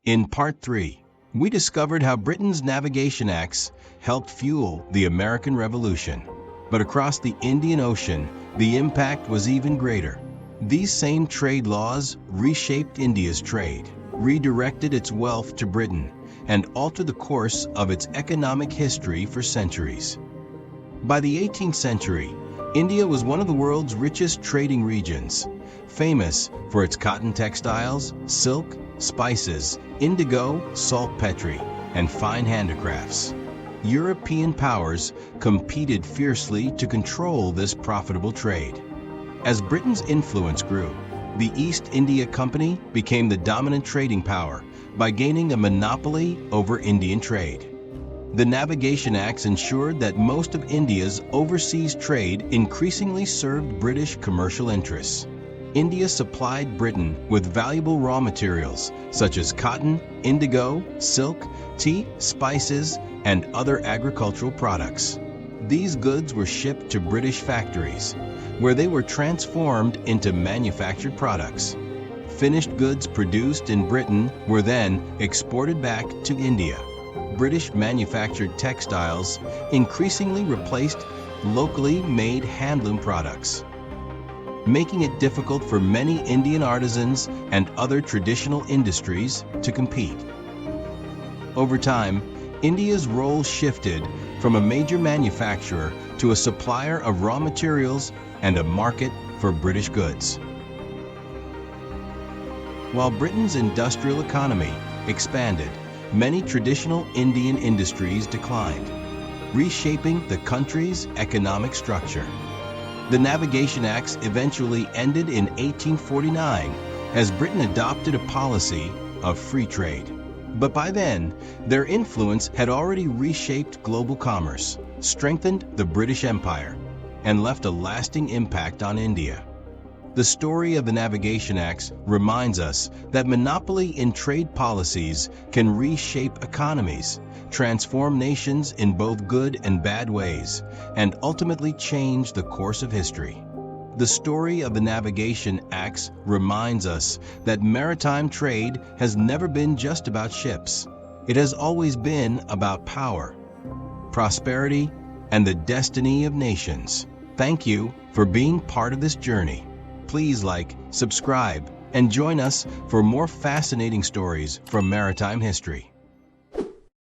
In Part 3, we discovered how Britain's navigation acts helped fuel the American Revolution. But across the Indian Ocean, the impact was even greater. These same trade laws reshaped India's trade, redirected its wealth to Britain, and altered the course of its economic history for centuries. By the 18th century, India was one of the world's richest trading regions, famous for its cotton textiles, silk, spices, indigo, saltpetre, and fine handicrafts. European powers competed fiercely to control this profitable trade. As Britain's influence grew, the East India Company became the dominant trading power by gaining a monopoly over Indian trade. The Navigation Acts ensured that most of India's overseas trade increasingly served British commercial interests. India supplied Britain with valuable raw materials such as cotton, indigo, silk, tea, spices, and other agricultural products. These goods were shipped to British factories, where they were transformed into manufactured products. Finished goods produced in Britain were then exported back to India. British manufactured textiles increasingly replaced locally made handloom products, making it difficult for many Indian artisans and other traditional industries to compete. Over time, India's role shifted from a major manufacturer to a supplier of raw materials and a market for British goods. While Britain's industrial economy expanded, many traditional Indian industries declined, reshaping the country's economic structure. The Navigation Acts eventually ended in 1849 as Britain adopted a policy of free trade. But by then, their influence had already reshaped global commerce, strengthened the British Empire, and left a lasting impact on India. The story of the Navigation Acts reminds us that monopoly in trade policies can reshape economies, transform nations in both good and bad ways, and ultimately change the course of history. The story of the Navigation Acts reminds us that maritime trade has never been just about ships. It has always been about power, prosperity, and the destiny of nations. Thank you for being part of this journey. Please like, subscribe, and join us for more fascinating stories from maritime history.